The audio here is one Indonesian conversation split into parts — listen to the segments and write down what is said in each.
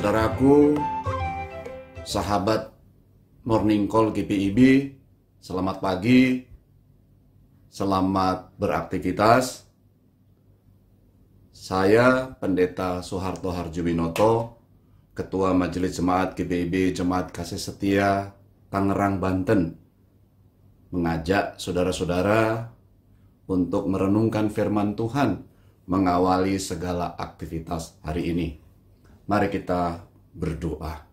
Saudara-saudaraku, sahabat Morning Call GPIB, selamat pagi, selamat beraktivitas. Saya Pendeta Soeharto Harjowinoto, Ketua Majelis Jemaat GPIB Jemaat Kasih Setia Tangerang, Banten, mengajak saudara-saudara untuk merenungkan firman Tuhan mengawali segala aktivitas hari ini. Mari kita berdoa.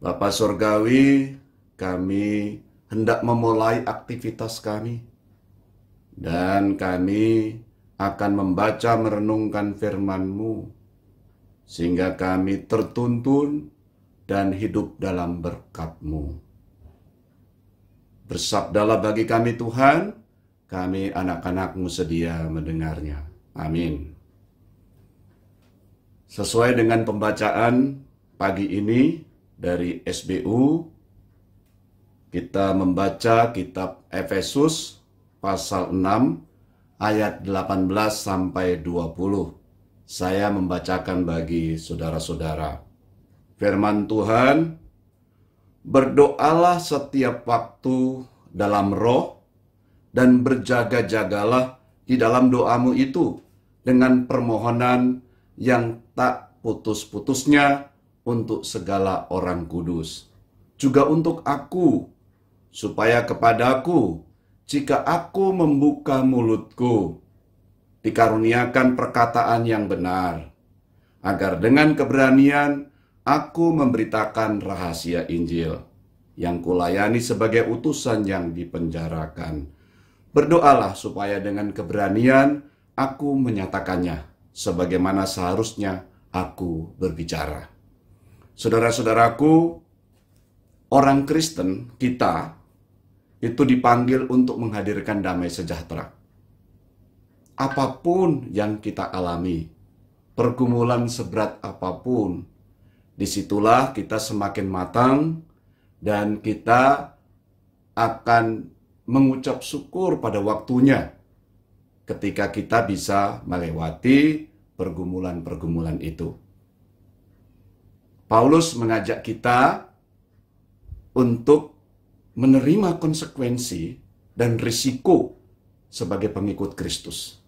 Bapa Surgawi, kami hendak memulai aktivitas kami, dan kami akan membaca merenungkan firman-Mu, sehingga kami tertuntun dan hidup dalam berkat-Mu. Bersabdalah bagi kami Tuhan, kami anak-anak-Mu sedia mendengarnya. Amin. Sesuai dengan pembacaan pagi ini dari SBU, kita membaca kitab Efesus pasal 6 ayat 18 sampai 20. Saya membacakan bagi saudara-saudara. Firman Tuhan, berdoalah setiap waktu dalam roh dan berjaga-jagalah di dalam doamu itu dengan permohonan yang tak putus-putusnya untuk segala orang kudus. Juga untuk aku, supaya kepadaku, jika aku membuka mulutku, dikaruniakan perkataan yang benar, agar dengan keberanian aku memberitakan rahasia Injil, yang kulayani sebagai utusan yang dipenjarakan. Berdoalah supaya dengan keberanian aku menyatakannya, sebagaimana seharusnya aku berbicara. Saudara-saudaraku, orang Kristen kita itu dipanggil untuk menghadirkan damai sejahtera. Apapun yang kita alami, pergumulan seberat apapun, disitulah kita semakin matang dan kita akan mengucap syukur pada waktunya ketika kita bisa melewati pergumulan-pergumulan itu. Paulus mengajak kita untuk menerima konsekuensi dan risiko sebagai pengikut Kristus.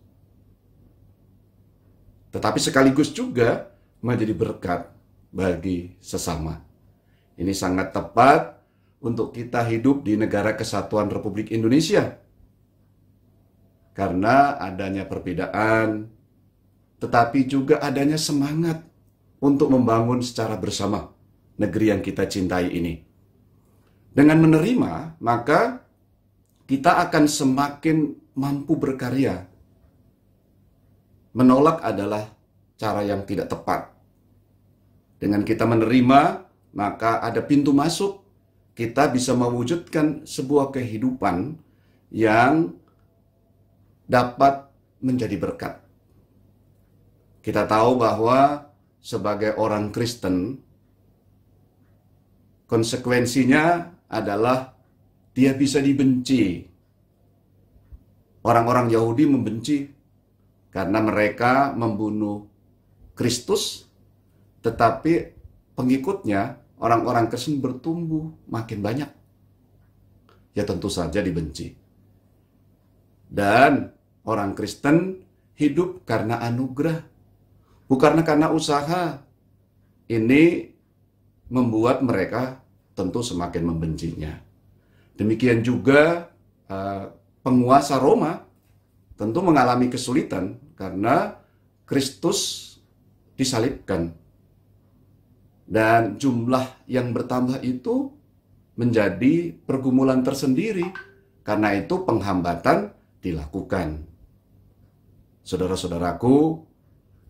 Tetapi sekaligus juga menjadi berkat bagi sesama. Ini sangat tepat untuk kita hidup di negara kesatuan Republik Indonesia. Karena adanya perbedaan, tetapi juga adanya semangat untuk membangun secara bersama negeri yang kita cintai ini. Dengan menerima, maka kita akan semakin mampu berkarya. Menolak adalah cara yang tidak tepat. Dengan kita menerima, maka ada pintu masuk. Kita bisa mewujudkan sebuah kehidupan yang dapat menjadi berkat. Kita tahu bahwa sebagai orang Kristen, konsekuensinya adalah dia bisa dibenci. Orang-orang Yahudi membenci karena mereka membunuh Kristus, tetapi pengikutnya, orang-orang Kristen bertumbuh makin banyak. Ya tentu saja dibenci. Dan orang Kristen hidup karena anugerah, bukan karena usaha. Ini membuat mereka tentu semakin membencinya. Demikian juga penguasa Roma tentu mengalami kesulitan karena Kristus disalibkan. Dan jumlah yang bertambah itu menjadi pergumulan tersendiri. Karena itu penghambatan dilakukan. Saudara-saudaraku,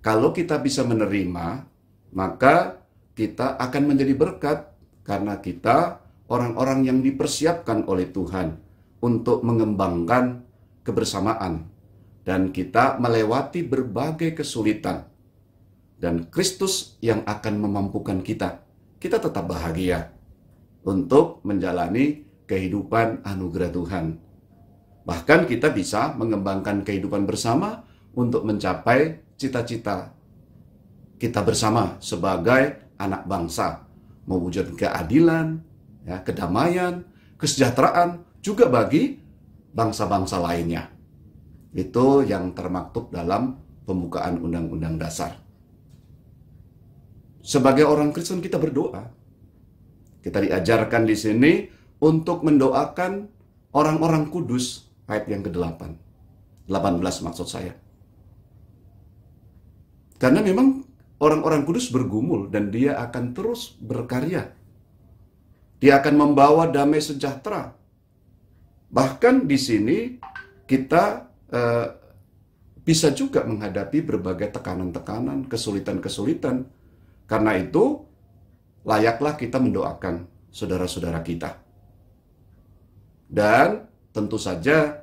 kalau kita bisa menerima, maka kita akan menjadi berkat karena kita orang-orang yang dipersiapkan oleh Tuhan untuk mengembangkan kebersamaan, dan kita melewati berbagai kesulitan, dan Kristus yang akan memampukan kita tetap bahagia untuk menjalani kehidupan anugerah Tuhan. Bahkan kita bisa mengembangkan kehidupan bersama untuk mencapai cita-cita kita bersama sebagai anak bangsa, mewujudkan keadilan, ya, kedamaian, kesejahteraan juga bagi bangsa-bangsa lainnya. Itu yang termaktub dalam pembukaan Undang-Undang Dasar. Sebagai orang Kristen kita berdoa. Kita diajarkan di sini untuk mendoakan orang-orang kudus, ayat yang ke-8. 18 maksud saya. Karena memang orang-orang kudus bergumul dan dia akan terus berkarya. Dia akan membawa damai sejahtera. Bahkan di sini kita bisa juga menghadapi berbagai tekanan-tekanan, kesulitan-kesulitan. Karena itu, layaklah kita mendoakan saudara-saudara kita. Dan tentu saja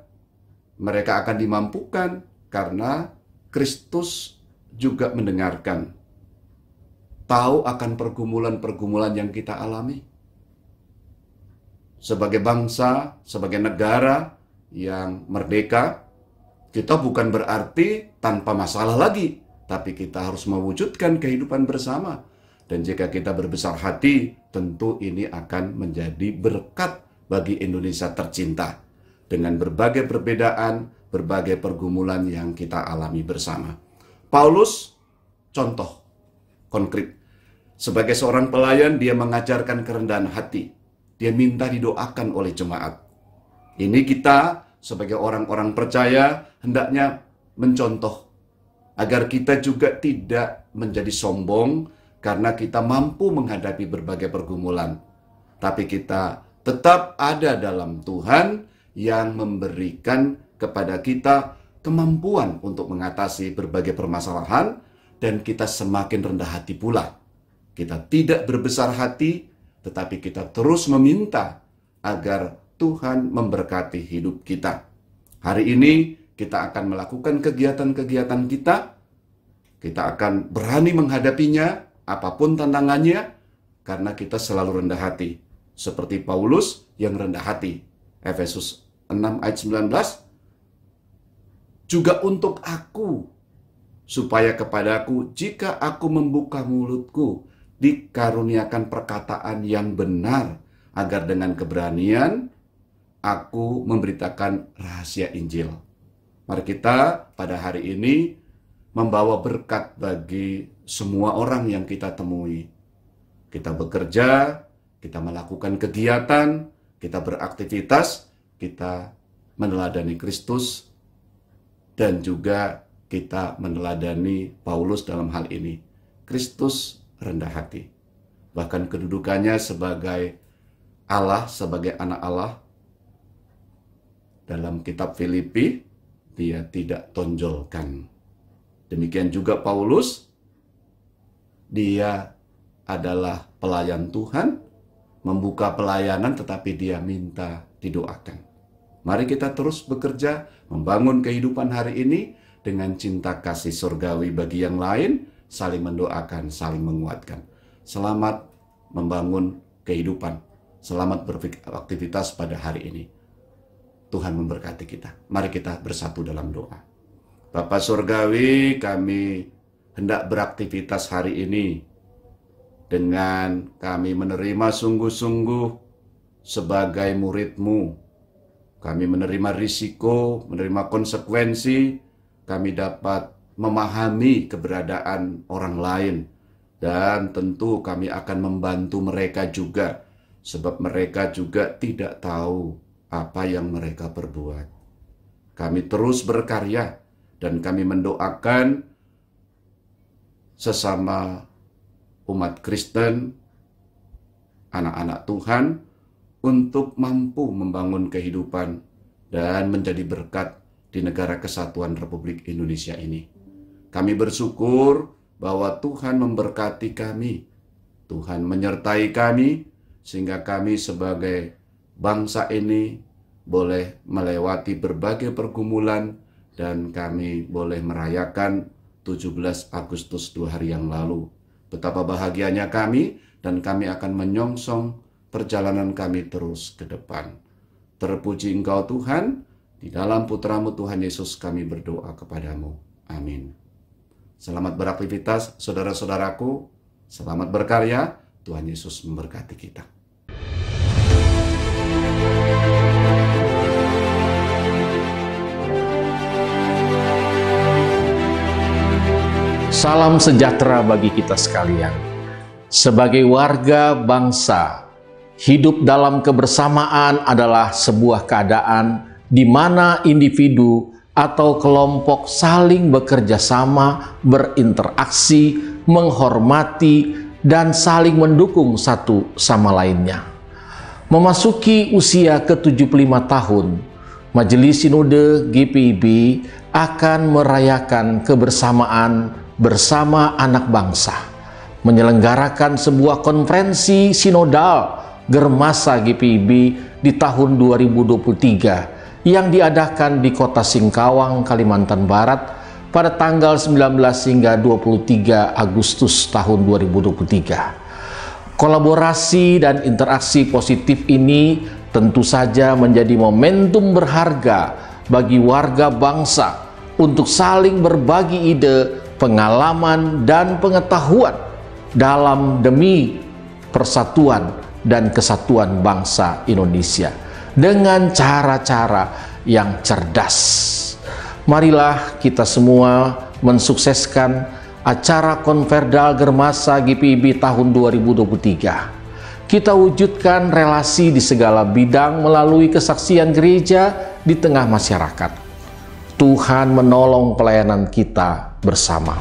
mereka akan dimampukan karena Kristus juga mendengarkan, tahu akan pergumulan-pergumulan yang kita alami. Sebagai bangsa, sebagai negara yang merdeka, kita bukan berarti tanpa masalah lagi, tapi kita harus mewujudkan kehidupan bersama. Dan jika kita berbesar hati, tentu ini akan menjadi berkat bagi Indonesia tercinta. Dengan berbagai perbedaan, berbagai pergumulan yang kita alami bersama. Paulus, contoh konkret. Sebagai seorang pelayan, dia mengajarkan kerendahan hati. Dia minta didoakan oleh jemaat. Ini kita sebagai orang-orang percaya hendaknya mencontoh agar kita juga tidak menjadi sombong karena kita mampu menghadapi berbagai pergumulan. Tapi kita tetap ada dalam Tuhan yang memberikan kepada kita kemampuan untuk mengatasi berbagai permasalahan, dan kita semakin rendah hati pula. Kita tidak berbesar hati, tetapi kita terus meminta agar Tuhan memberkati hidup kita. Hari ini kita akan melakukan kegiatan-kegiatan kita. Kita akan berani menghadapinya, apapun tantangannya, karena kita selalu rendah hati. Seperti Paulus yang rendah hati. Efesus 6 ayat 19. Juga untuk aku, supaya kepadaku, jika aku membuka mulutku, dikaruniakan perkataan yang benar, agar dengan keberanian aku memberitakan rahasia Injil. Mari kita pada hari ini membawa berkat bagi semua orang yang kita temui. Kita bekerja, kita melakukan kegiatan, kita beraktivitas, kita meneladani Kristus, dan juga kita meneladani Paulus dalam hal ini. Kristus rendah hati. Bahkan kedudukannya sebagai Allah, sebagai anak Allah. Dalam kitab Filipi, dia tidak tonjolkan. Demikian juga Paulus, dia adalah pelayan Tuhan, membuka pelayanan tetapi dia minta didoakan. Mari kita terus bekerja, membangun kehidupan hari ini dengan cinta kasih surgawi bagi yang lain, saling mendoakan, saling menguatkan. Selamat membangun kehidupan, selamat beraktivitas pada hari ini. Tuhan memberkati kita. Mari kita bersatu dalam doa. Bapa surgawi, kami hendak beraktivitas hari ini dengan kami menerima sungguh-sungguh sebagai murid-Mu. Kami menerima risiko, menerima konsekuensi, kami dapat memahami keberadaan orang lain. Dan tentu kami akan membantu mereka juga, sebab mereka juga tidak tahu apa yang mereka perbuat. Kami terus berkarya, dan kami mendoakan sesama umat Kristen, anak-anak Tuhan, untuk mampu membangun kehidupan dan menjadi berkat di negara kesatuan Republik Indonesia ini. Kami bersyukur bahwa Tuhan memberkati kami, Tuhan menyertai kami, sehingga kami sebagai bangsa ini boleh melewati berbagai pergumulan, dan kami boleh merayakan 17 Agustus 2 hari yang lalu. Betapa bahagianya kami, dan kami akan menyongsong perjalanan kami terus ke depan. Terpuji Engkau Tuhan, di dalam Putra-Mu Tuhan Yesus kami berdoa kepadamu. Amin. Selamat beraktivitas saudara-saudaraku. Selamat berkarya, Tuhan Yesus memberkati kita. Salam sejahtera bagi kita sekalian. Sebagai warga bangsa, hidup dalam kebersamaan adalah sebuah keadaan di mana individu atau kelompok saling bekerja sama, berinteraksi, menghormati, dan saling mendukung satu sama lainnya. Memasuki usia ke-75 tahun, Majelis Sinode GPIB akan merayakan kebersamaan bersama anak bangsa, menyelenggarakan sebuah konferensi sinodal Germasa GPIB di tahun 2023 yang diadakan di Kota Singkawang, Kalimantan Barat pada tanggal 19 hingga 23 Agustus tahun 2023. Kolaborasi dan interaksi positif ini tentu saja menjadi momentum berharga bagi warga bangsa untuk saling berbagi ide, pengalaman, dan pengetahuan dalam demi persatuan dan kesatuan bangsa Indonesia dengan cara-cara yang cerdas. Marilah kita semua mensukseskan acara Konverdal Germasa GPIB tahun 2023. Kita wujudkan relasi di segala bidang melalui kesaksian gereja di tengah masyarakat. Tuhan menolong pelayanan kita bersama.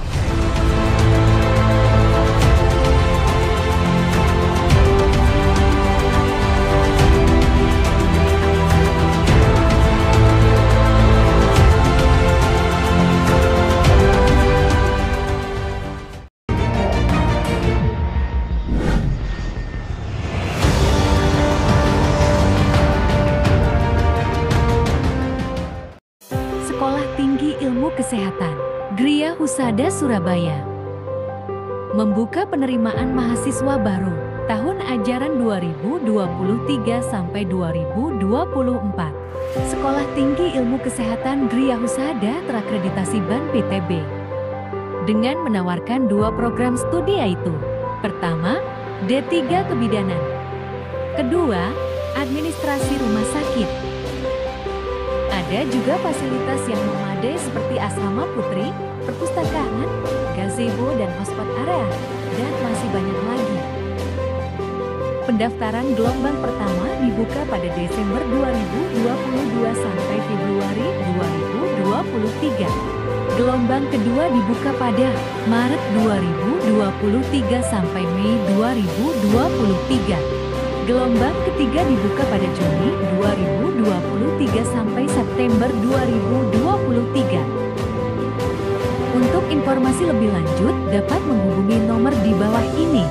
Sekolah Tinggi Ilmu Kesehatan Gria Husada Surabaya membuka penerimaan mahasiswa baru tahun ajaran 2023 sampai 2024. Sekolah Tinggi Ilmu Kesehatan Gria Husada terakreditasi BAN PTB dengan menawarkan 2 program studi, yaitu pertama, D3 Kebidanan, kedua, Administrasi Rumah Sakit. Ada juga fasilitas yang memadai seperti asrama putri, perpustakaan, gazebo, dan hotspot area, dan masih banyak lagi. Pendaftaran gelombang pertama dibuka pada Desember 2022 sampai Februari 2023. Gelombang kedua dibuka pada Maret 2023 sampai Mei 2023. Gelombang ketiga dibuka pada Juni 2023 sampai September 2023. Untuk informasi lebih lanjut dapat menghubungi nomor di bawah ini.